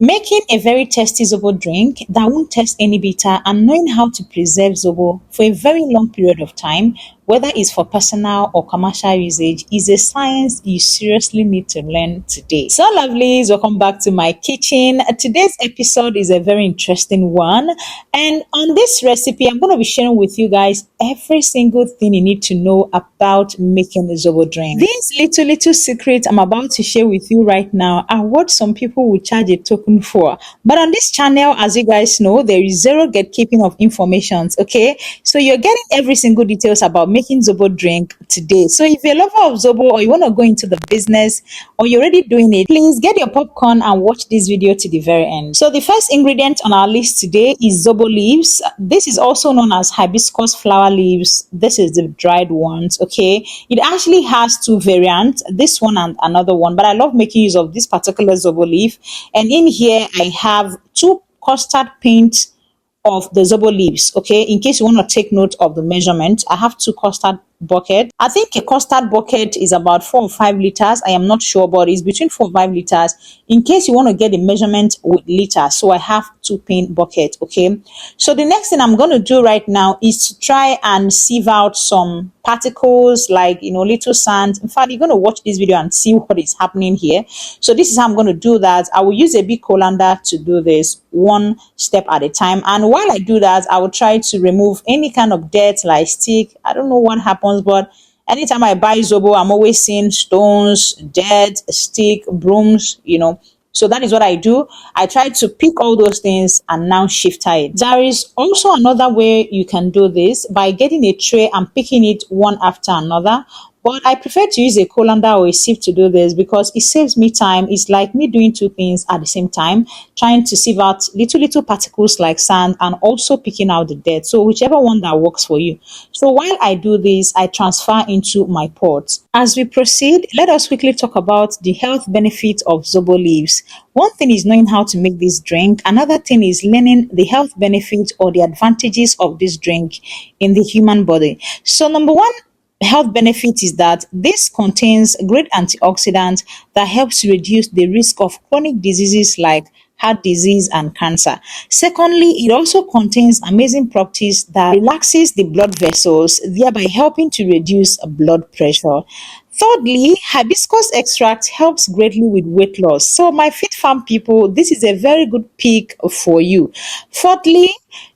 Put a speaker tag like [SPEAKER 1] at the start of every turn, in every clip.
[SPEAKER 1] Making a very tasty Zobo drink that won't taste any bitter and knowing how to preserve Zobo for a very long period of time, whether it's for personal or commercial usage, is a science you seriously need to learn today. So, lovelies, welcome back to my kitchen. Today's episode is a very interesting one. And on this recipe, I'm going to be sharing with you guys every single thing you need to know about making a Zobo drink. These little secrets I'm about to share with you right now are what some people will charge a token for. But on this channel, as you guys know, there is zero gatekeeping of information. Okay, so you're getting every single details about making Zobo drink today. So if you're a lover of Zobo or you want to go into the business or you're already doing it, please get your popcorn and watch this video to the very end. So the first ingredient on our list today is Zobo leaves. This is also known as hibiscus flower leaves. This is the dried ones. Okay, it actually has two variants, this one and another one, but I love making use of this particular Zobo leaf. And in here I have two custard paint of the Zobo leaves. Okay, in case you want to take note of the measurement, I have two custard bucket. I think a custard bucket is about 4 or 5 liters. I am not sure, but it's between 4 or 5 liters. In case you want to get the measurement with liters, so I have two paint buckets. Okay, so the next thing I'm going to do right now is to try and sieve out some particles, like little sand. In fact, you're going to watch this video and see what is happening here. So this is how I'm going to do that. I will use a big colander to do this one step at a time, and while I do that, I will try to remove any kind of dirt like stick. I don't know what happens, but anytime I buy Zobo, I'm always seeing stones, dirt, stick, brooms, So that is what I do. I try to pick all those things and now shift it. There is also another way you can do this by getting a tray and picking it one after another. But I prefer to use a colander or a sieve to do this because it saves me time. It's like me doing two things at the same time, trying to sieve out little particles like sand and also picking out the dirt. So whichever one that works for you. So while I do this, I transfer into my pot. As we proceed, let us quickly talk about the health benefits of Zobo leaves. One thing is knowing how to make this drink. Another thing is learning the health benefits or the advantages of this drink in the human body. So number one, health benefit is that this contains great antioxidants that helps reduce the risk of chronic diseases like heart disease and cancer. Secondly, it also contains amazing properties that relaxes the blood vessels, thereby helping to reduce blood pressure. Thirdly, hibiscus extract helps greatly with weight loss. So my fit farm people, this is a very good pick for you. Fourthly,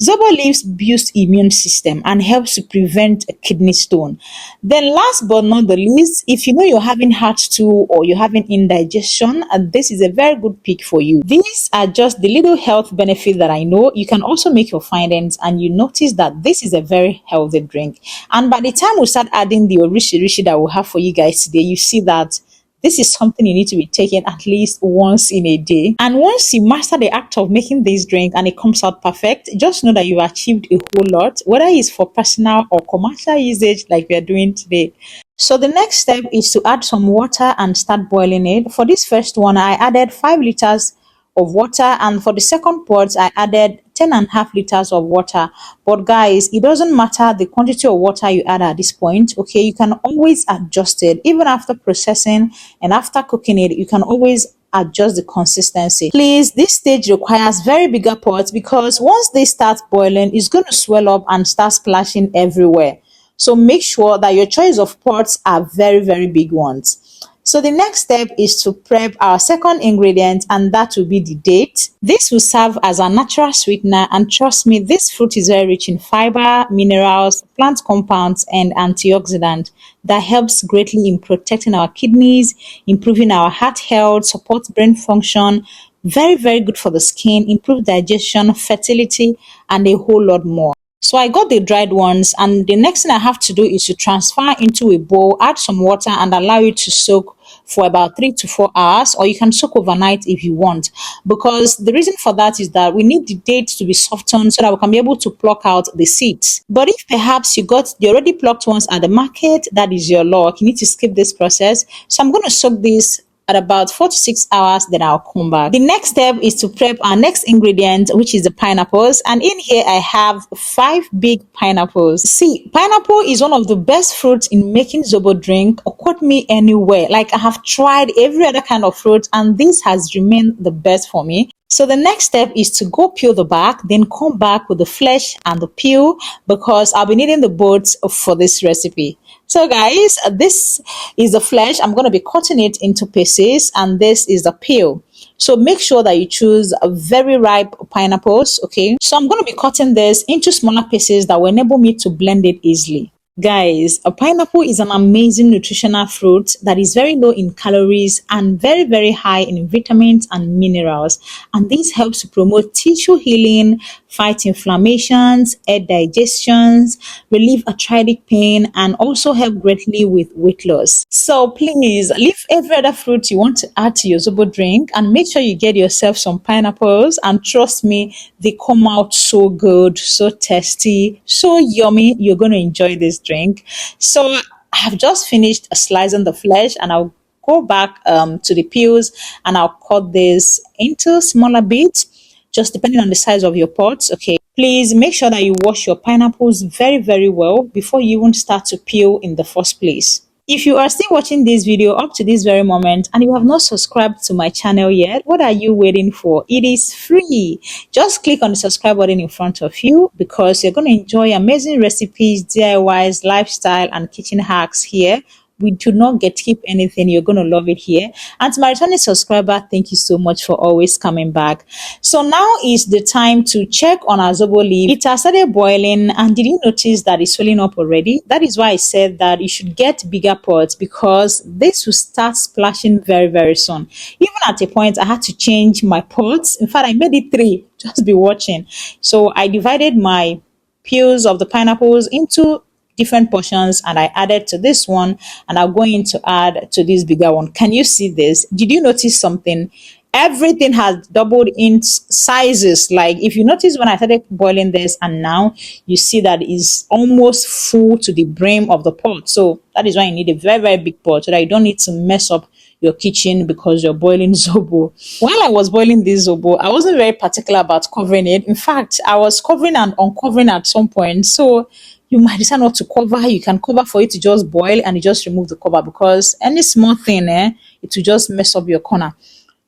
[SPEAKER 1] Zobo leaves boost immune system and helps to prevent a kidney stone. Then last but not the least, if you know you're having heart stool or you're having indigestion, this is a very good pick for you. These are just the little health benefits that I know. You can also make your findings and you notice that this is a very healthy drink. And by the time we start adding the orishi that we'll have for you guys today, you see that this is something you need to be taking at least once in a day. And once you master the act of making this drink and it comes out perfect, just know that you've achieved a whole lot, whether it's for personal or commercial usage like we are doing today. So the next step is to add some water and start boiling it. For this first one, I added 5 liters of water, and for the second pot I added 10.5 liters of water. But guys, it doesn't matter the quantity of water you add at this point. Okay, you can always adjust it even after processing and after cooking it. You can always adjust the consistency. Please, this stage requires very bigger pots because once they start boiling, it's going to swell up and start splashing everywhere. So make sure that your choice of pots are very big ones. So the next step is to prep our second ingredient, and that will be the date. This will serve as a natural sweetener, and trust me, this fruit is very rich in fiber, minerals, plant compounds, and antioxidants that helps greatly in protecting our kidneys, improving our heart health, supports brain function, very good for the skin, improve digestion, fertility, and a whole lot more. So I got the dried ones, and the next thing I have to do is to transfer into a bowl, add some water and allow it to soak for about 3 to 4 hours, or you can soak overnight if you want, because the reason for that is that we need the dates to be softened so that we can be able to pluck out the seeds. But if perhaps you got the already plucked ones at the market, that is your luck. You need to skip this process. So I'm going to soak this at about 4 to 6 hours, then I'll come back. The next step is to prep our next ingredient, which is the pineapples. And in here, I have 5 big pineapples. See, pineapple is one of the best fruits in making Zobo drink. Quote me anywhere. Like, I have tried every other kind of fruit, and this has remained the best for me. So the next step is to go peel the back, then come back with the flesh and the peel because I'll be needing the both for this recipe. So guys, this is the flesh. I'm going to be cutting it into pieces and this is the peel. So make sure that you choose a very ripe pineapples, okay? So I'm going to be cutting this into smaller pieces that will enable me to blend it easily. Guys, a pineapple is an amazing nutritional fruit that is very low in calories and very, very high in vitamins and minerals. And this helps to promote tissue healing, fight inflammations, aid digestions, relieve arthritic pain, and also help greatly with weight loss. So please leave every other fruit you want to add to your Zobo drink and make sure you get yourself some pineapples. And trust me, they come out so good, so tasty, so yummy. You're going to enjoy this drink. So I have just finished slicing the flesh and I'll go back to the peels and I'll cut this into smaller bits just depending on the size of your pot. Okay, please make sure that you wash your pineapples very, very well before you even start to peel in the first place. If you are still watching this video up to this very moment and you have not subscribed to my channel yet, what are you waiting for? It is free. Just click on the subscribe button in front of you because you're going to enjoy amazing recipes, DIYs, lifestyle, and kitchen hacks here. We do not gatekeep anything. You're going to love it here. And to my returning subscriber, thank you so much for always coming back. So now is the time to check on our Zobo leaf. It has started boiling and did you notice that it's swelling up already? That is why I said that you should get bigger pots because this will start splashing very, very soon. Even at a point, I had to change my pots. In fact, I made it 3. Just be watching. So I divided my peels of the pineapples into different portions and I added to this one and I'm going to add to this bigger one. Can you see this? Did you notice something? Everything has doubled in sizes. Like if you notice when I started boiling this and now you see that it's almost full to the brim of the pot. So that is why you need a very, very big pot so that you don't need to mess up your kitchen because you're boiling Zobo. While I was boiling this Zobo, I wasn't very particular about covering it. In fact, I was covering and uncovering at some point. So you might decide not to cover. You can cover for it to just boil and you just remove the cover because any small thing, it will just mess up your corner.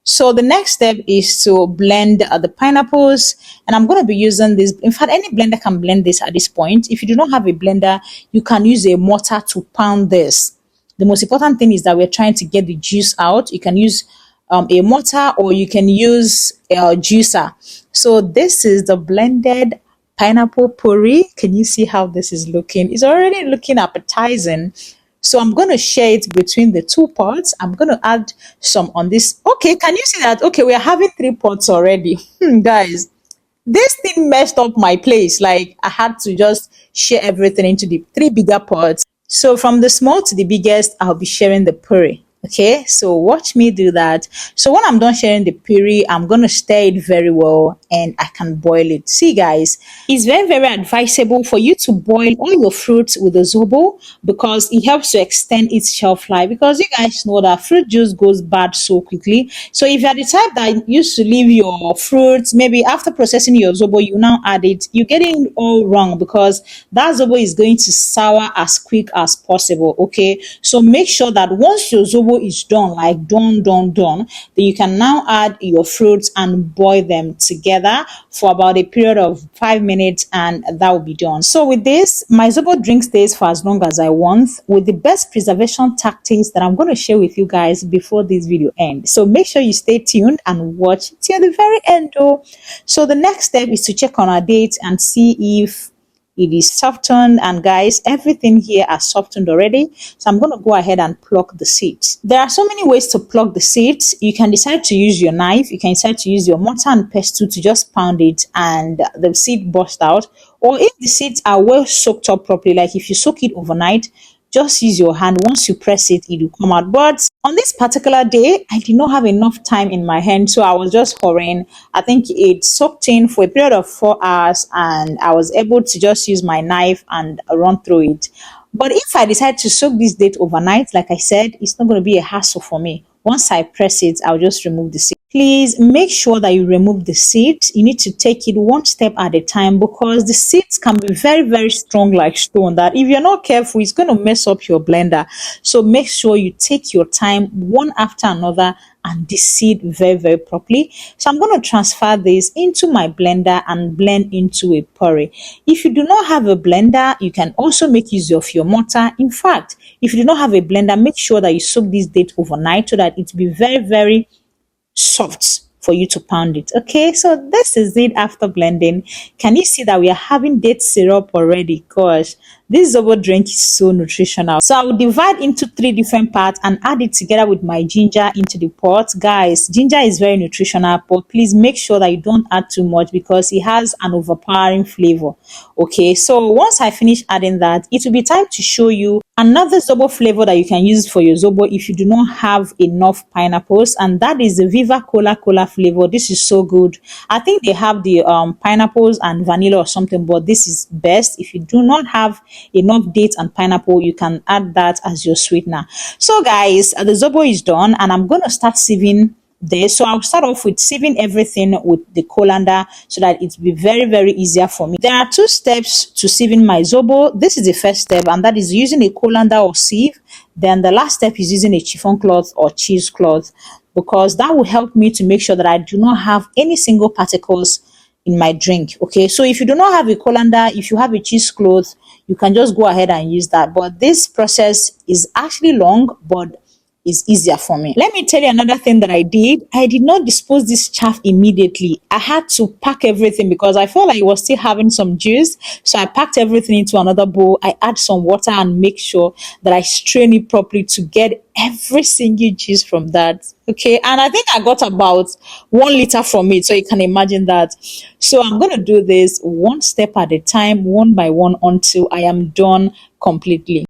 [SPEAKER 1] So the next step is to blend the pineapples and I'm going to be using this. In fact, any blender can blend this at this point. If you do not have a blender, you can use a mortar to pound this. The most important thing is that we're trying to get the juice out. You can use a mortar or you can use a juicer. So this is the blended pineapple puree. Can you see how this is looking? It's already looking appetizing. So I'm going to share it between the 2 pots. I'm going to add some on this. Okay, can you see that? Okay, we are having 3 pots already. Guys, this thing messed up my place. Like I had to just share everything into the 3 bigger pots. So from the small to the biggest, I'll be sharing the puree. Okay, so watch me do that. So when I'm done sharing the puree, I'm going to stir it very well and I can boil it. See guys, it's very, very advisable for you to boil all your fruits with the Zobo because it helps to extend its shelf life because you guys know that fruit juice goes bad so quickly. So if you're the type that used to leave your fruits, maybe after processing your Zobo, you now add it, you're getting it all wrong because that Zobo is going to sour as quick as possible. Okay, so make sure that once your Zobo is done, like done, then you can now add your fruits and boil them together for about a period of 5 minutes and that will be done. So with this, my Zobo drink stays for as long as I want with the best preservation tactics that I'm going to share with you guys before this video ends. So make sure you stay tuned and watch till the very end though. So the next step is to check on our date and see if it is softened, and guys, everything here are softened already. So I'm going to go ahead and pluck the seeds. There are so many ways to pluck the seeds. You can decide to use your knife. You can decide to use your mortar and pestle to just pound it and the seed burst out. Or if the seeds are well soaked up properly, like if you soak it overnight, just use your hand. Once you press it, it will come out. But on this particular day, I did not have enough time in my hand, so I was just hurrying. I think it soaked in for a period of 4 hours and I was able to just use my knife and run through it. But if I decide to soak this date overnight, like I said, it's not going to be a hassle for me. Once I press it, I'll just remove the seed. Please make sure that you remove the seeds. You need to take it one step at a time because the seeds can be very, very strong like stone that if you're not careful, it's going to mess up your blender. So make sure you take your time one after another and the seed very, very properly. So I'm going to transfer this into my blender and blend into a puree. If you do not have a blender, you can also make use of your mortar. In fact, if you do not have a blender, make sure that you soak this date overnight so that it will be very, very soft for you to pound it. Okay, so this is it after blending. Can you see that we are having date syrup already? Gosh, this Zobo drink is so nutritional. So I will divide into three different parts and add it together with my ginger into the pot. Guys, ginger is very nutritional, but please make sure that you don't add too much because it has an overpowering flavor. Okay, so once I finish adding that, it will be time to show you another Zobo flavor that you can use for your Zobo if you do not have enough pineapples, and that is the Viva Cola flavor. This is so good. I think they have the pineapples and vanilla or something, but this is best. If you do not have enough dates and pineapple, you can add that as your sweetener. So guys, the Zobo is done and I'm going to start sieving this. So I'll start off with sieving everything with the colander so that it will be very, very easier for me. There are two steps to sieving my Zobo. This is the first step, and that is using a colander or sieve. Then the last step is using a chiffon cloth or cheesecloth, because that will help me to make sure that I do not have any single particles in my drink. Okay, so if you do not have a colander, if you have a cheesecloth, you can just go ahead and use that. But this process is actually long, but is easier for me. Let me tell you another thing that I did. I did not dispose this chaff immediately. I had to pack everything because I felt like it was still having some juice. So I packed everything into another bowl. I add some water and make sure that I strain it properly to get every single juice from that. Okay, and I think I got about 1 liter from it. So you can imagine that. So I'm going to do this one step at a time, one by one, until I am done completely.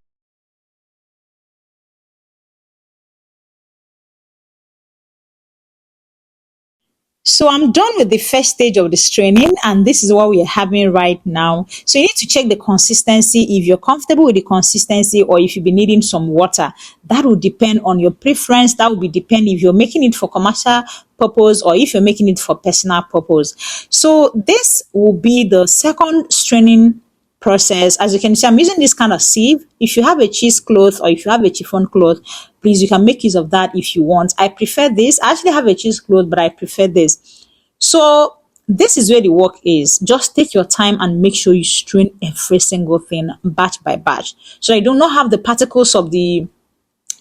[SPEAKER 1] So I'm done with the first stage of the straining, and this is what we are having right now. So you need to check the consistency, if you're comfortable with the consistency or if you be needing some water. That will depend on your preference. That will be depend if you're making it for commercial purpose or if you're making it for personal purpose. So this will be the second straining process. As you can see, I'm using this kind of sieve. If you have a cheesecloth or if you have a chiffon cloth, please, you can make use of that if you want. I prefer this. I actually have a cheesecloth, but I prefer this. So this is where the work is. Just take your time and make sure you strain every single thing batch by batch. So I do not have the particles of the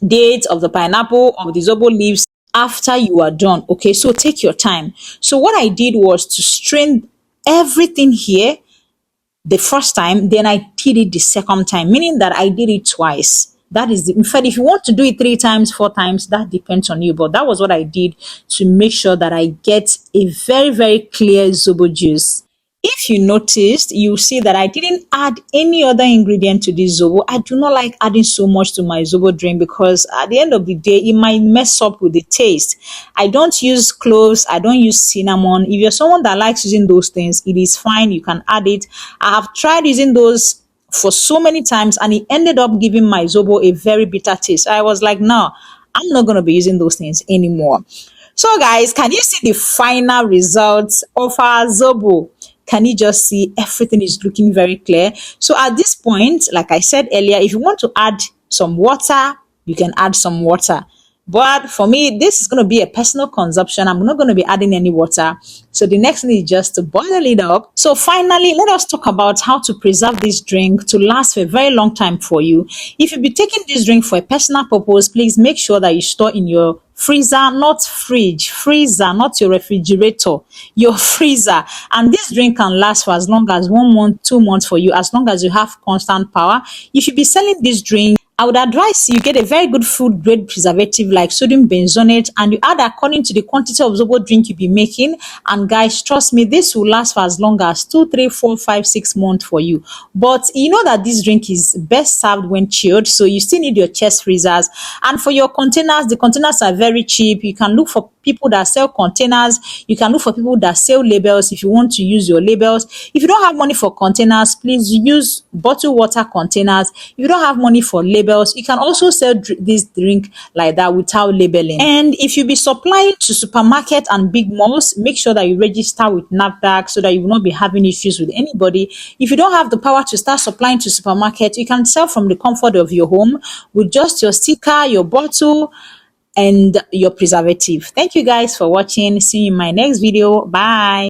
[SPEAKER 1] dates, of the pineapple, of the Zobo leaves after you are done. Okay, so take your time. So what I did was to strain everything here the first time, then I did it the second time, meaning that I did it twice. That is, in fact, if you want to do it 3 times, 4 times, that depends on you. But that was what I did to make sure that I get a very, very clear Zobo juice. If you noticed, you see that I didn't add any other ingredient to this Zobo. I do not like adding so much to my Zobo drink because at the end of the day, it might mess up with the taste. I don't use cloves. I don't use cinnamon. If you're someone that likes using those things, it is fine. You can add it. I have tried using those for so many times and it ended up giving my Zobo a very bitter taste. I was like, no, I'm not going to be using those things anymore. So guys, can you see the final results of our Zobo? Can you just see everything is looking very clear? So at this point, like I said earlier, if you want to add some water, you can add some water. But for me, this is going to be a personal consumption. I'm not going to be adding any water. So the next thing is just to boil it up. So finally, let us talk about how to preserve this drink to last for a very long time for you. If you be taking this drink for a personal purpose, please make sure that you store in your freezer, not fridge, freezer, not your refrigerator, your freezer. And this drink can last for as long as 1 month, 2 months for you, as long as you have constant power. If you be selling this drink, I would advise you get a very good food grade preservative like sodium benzoate and you add according to the quantity of Zobo drink you be making. And guys, trust me, this will last for as long as 2, 3, 4, 5, 6 months for you. But you know that this drink is best served when chilled, so you still need your chest freezers. And for your containers, the containers are very cheap. You can look for people that sell containers. You can look for people that sell labels if you want to use your labels. If you don't have money for containers, please use bottled water containers. If you don't have money for labels, you can also sell this drink like that without labeling. And if you be supplying to supermarket and big malls, make sure that you register with NAFDAC so that you will not be having issues with anybody. If you don't have the power to start supplying to supermarket, you can sell from the comfort of your home with just your sticker, your bottle, and your preservative. Thank you guys for watching. See you in my next video. Bye.